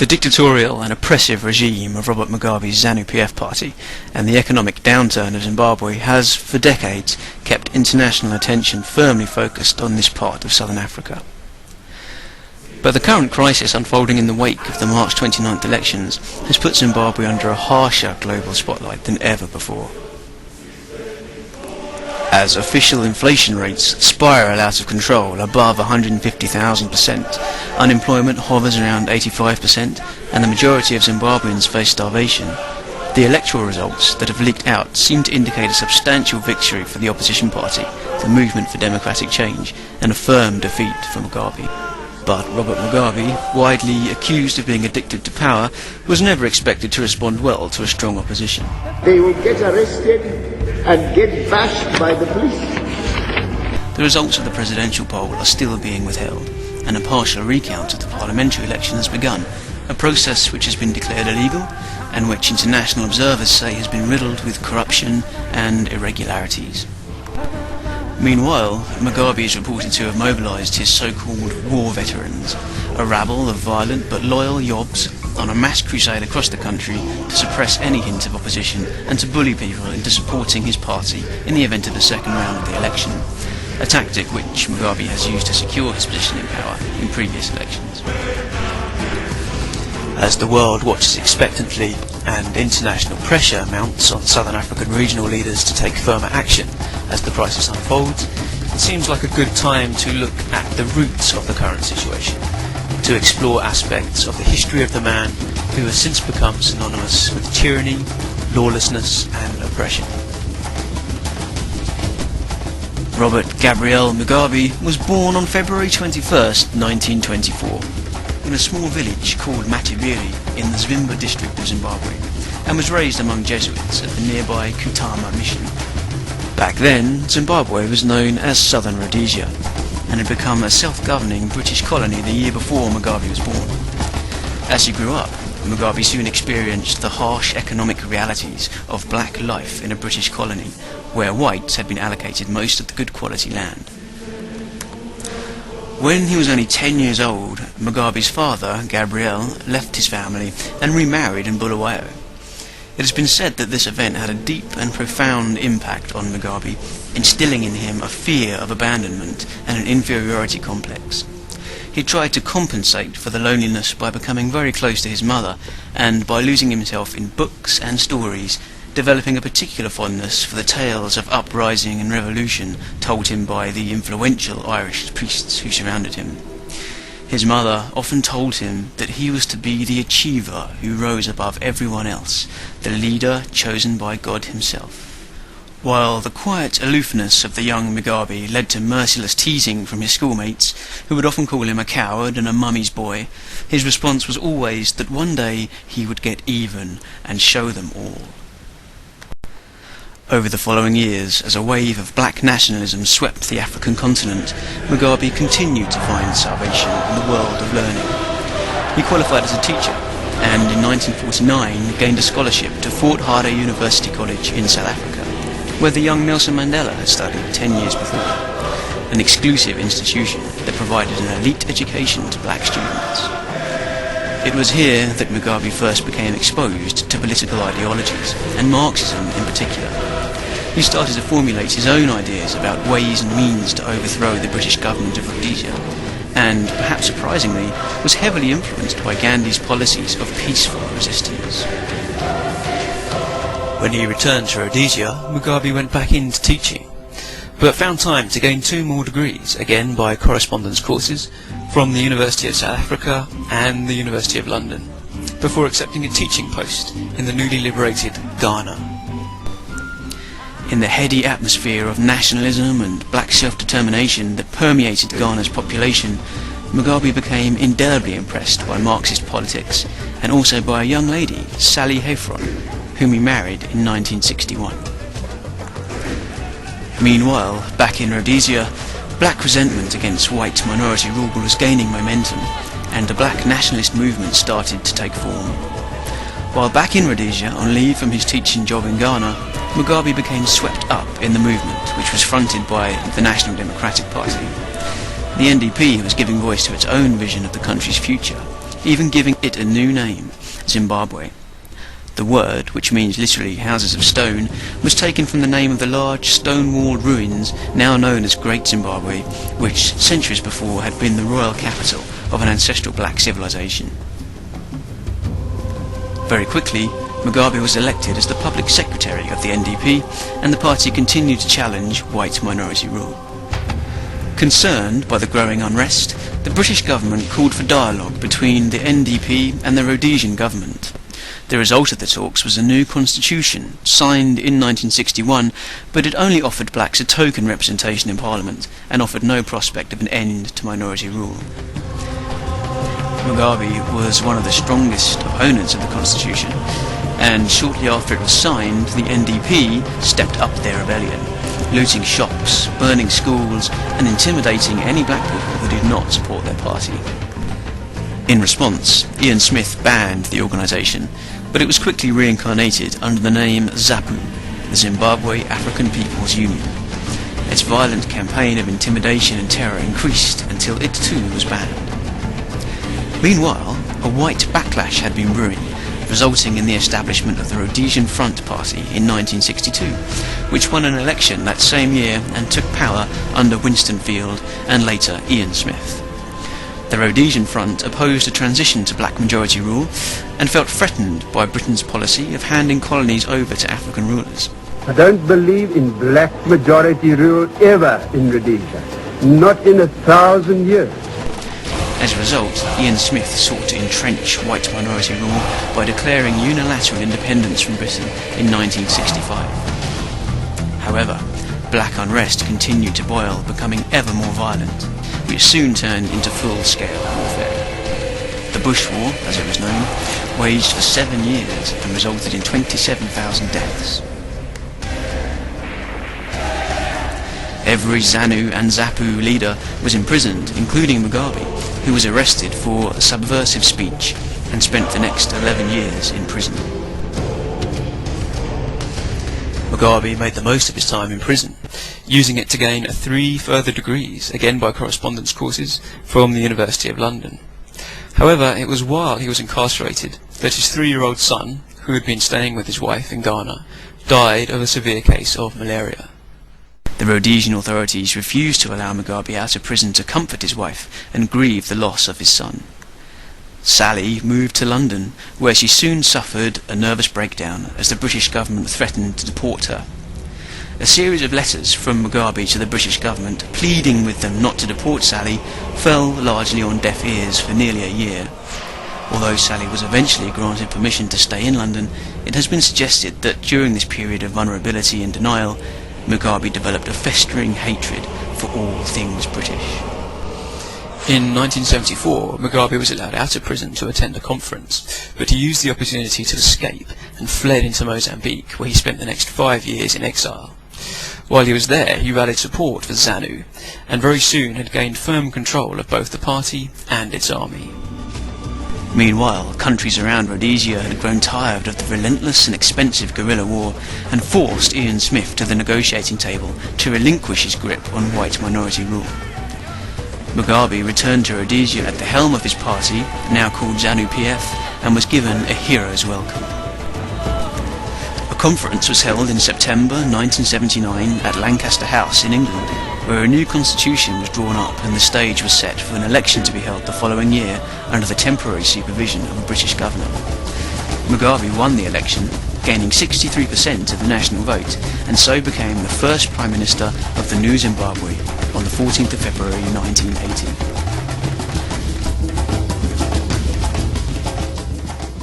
The dictatorial and oppressive regime of Robert Mugabe's ZANU-PF party and the economic downturn of Zimbabwe has, for decades, kept international attention firmly focused on this part of southern Africa. But the current crisis unfolding in the wake of the March 29th elections has put Zimbabwe under a harsher global spotlight than ever before. As official inflation rates spiral out of control above 150,000%, unemployment hovers around 85%, and the majority of Zimbabweans face starvation, the electoral results that have leaked out seem to indicate a substantial victory for the opposition party, the Movement for Democratic Change, and a firm defeat for Mugabe. But Robert Mugabe, widely accused of being addicted to power, was never expected to respond well to a strong opposition. They will get arrested and get bashed by the police. The results of the presidential poll are still being withheld, and a partial recount of the parliamentary election has begun, a process which has been declared illegal and which international observers say has been riddled with corruption and irregularities. Meanwhile, Mugabe is reported to have mobilised his so-called war veterans, a rabble of violent but loyal Yobs, on a mass crusade across the country to suppress any hint of opposition and to bully people into supporting his party in the event of the second round of the election, a tactic which Mugabe has used to secure his position in power in previous elections. As the world watches expectantly and international pressure mounts on Southern African regional leaders to take firmer action as the crisis unfolds, it seems like a good time to look at the roots of the current situation, to explore aspects of the history of the man who has since become synonymous with tyranny, lawlessness and oppression. Robert Gabriel Mugabe was born on February 21st, 1924, in a small village called Matibiri in the Zimbabwe district of Zimbabwe, and was raised among Jesuits at the nearby Kutama mission. Back then, Zimbabwe was known as Southern Rhodesia, and had become a self-governing British colony the year before Mugabe was born. As he grew up, Mugabe soon experienced the harsh economic realities of black life in a British colony, where whites had been allocated most of the good quality land. When he was only 10 years old, Mugabe's father, Gabriel, left his family and remarried in Bulawayo. It has been said that this event had a deep and profound impact on Mugabe, instilling in him a fear of abandonment and an inferiority complex. He tried to compensate for the loneliness by becoming very close to his mother, and by losing himself in books and stories, developing a particular fondness for the tales of uprising and revolution told him by the influential Irish priests who surrounded him. His mother often told him that he was to be the achiever who rose above everyone else, the leader chosen by God himself. While the quiet aloofness of the young Mugabe led to merciless teasing from his schoolmates, who would often call him a coward and a mummy's boy, his response was always that one day he would get even and show them all. Over the following years, as a wave of black nationalism swept the African continent, Mugabe continued to find salvation in the world of learning. He qualified as a teacher, and in 1949 gained a scholarship to Fort Hare University College in South Africa, where the young Nelson Mandela had studied 10 years before, an exclusive institution that provided an elite education to black students. It was here that Mugabe first became exposed to political ideologies, and Marxism in particular. He started to formulate his own ideas about ways and means to overthrow the British government of Rhodesia, and, perhaps surprisingly, was heavily influenced by Gandhi's policies of peaceful resistance. When he returned to Rhodesia, Mugabe went back into teaching, but found time to gain 2 more degrees, again by correspondence courses, from the University of South Africa and the University of London, before accepting a teaching post in the newly liberated Ghana. In the heady atmosphere of nationalism and black self-determination that permeated Ghana's population, Mugabe became indelibly impressed by Marxist politics, and also by a young lady, Sally Heffron, whom he married in 1961. Meanwhile, back in Rhodesia, black resentment against white minority rule was gaining momentum, and the black nationalist movement started to take form. While back in Rhodesia, on leave from his teaching job in Ghana, Mugabe became swept up in the movement, which was fronted by the National Democratic Party. The NDP was giving voice to its own vision of the country's future, even giving it a new name, Zimbabwe. The word, which means literally houses of stone, was taken from the name of the large stone-walled ruins now known as Great Zimbabwe, which centuries before had been the royal capital of an ancestral black civilization. Very quickly, Mugabe was elected as the public secretary of the NDP, and the party continued to challenge white minority rule. Concerned by the growing unrest, the British government called for dialogue between the NDP and the Rhodesian government. The result of the talks was a new constitution, signed in 1961, but it only offered blacks a token representation in Parliament, and offered no prospect of an end to minority rule. Mugabe was one of the strongest opponents of the constitution, and shortly after it was signed, the NDP stepped up their rebellion, looting shops, burning schools, and intimidating any black people who did not support their party. In response, Ian Smith banned the organisation, but it was quickly reincarnated under the name ZAPU, the Zimbabwe African People's Union. Its violent campaign of intimidation and terror increased until it too was banned. Meanwhile, a white backlash had been brewing, resulting in the establishment of the Rhodesian Front Party in 1962, which won an election that same year and took power under Winston Field and later Ian Smith. The Rhodesian Front opposed a transition to black majority rule and felt threatened by Britain's policy of handing colonies over to African rulers. I don't believe in black majority rule ever in Rhodesia, not in 1,000 years. As a result, Ian Smith sought to entrench white minority rule by declaring unilateral independence from Britain in 1965. However, black unrest continued to boil, becoming ever more violent, which soon turned into full-scale warfare. The Bush War, as it was known, waged for 7 years and resulted in 27,000 deaths. Every ZANU and ZAPU leader was imprisoned, including Mugabe, who was arrested for subversive speech and spent the next 11 years in prison. Mugabe made the most of his time in prison, using it to gain 3 further degrees, again by correspondence courses, from the University of London. However, it was while he was incarcerated that his 3-year-old son, who had been staying with his wife in Ghana, died of a severe case of malaria. The Rhodesian authorities refused to allow Mugabe out of prison to comfort his wife and grieve the loss of his son. Sally moved to London, where she soon suffered a nervous breakdown as the British government threatened to deport her. A series of letters from Mugabe to the British government pleading with them not to deport Sally fell largely on deaf ears for nearly a year. Although Sally was eventually granted permission to stay in London, it has been suggested that during this period of vulnerability and denial, Mugabe developed a festering hatred for all things British. In 1974, Mugabe was allowed out of prison to attend a conference, but he used the opportunity to escape and fled into Mozambique, where he spent the next 5 years in exile. While he was there, he rallied support for ZANU, and very soon had gained firm control of both the party and its army. Meanwhile, countries around Rhodesia had grown tired of the relentless and expensive guerrilla war and forced Ian Smith to the negotiating table to relinquish his grip on white minority rule. Mugabe returned to Rhodesia at the helm of his party, now called ZANU-PF, and was given a hero's welcome. A conference was held in September 1979 at Lancaster House in England, where a new constitution was drawn up and the stage was set for an election to be held the following year under the temporary supervision of a British governor. Mugabe won the election, gaining 63% of the national vote, and so became the first Prime Minister of the new Zimbabwe on the 14th of February 1980.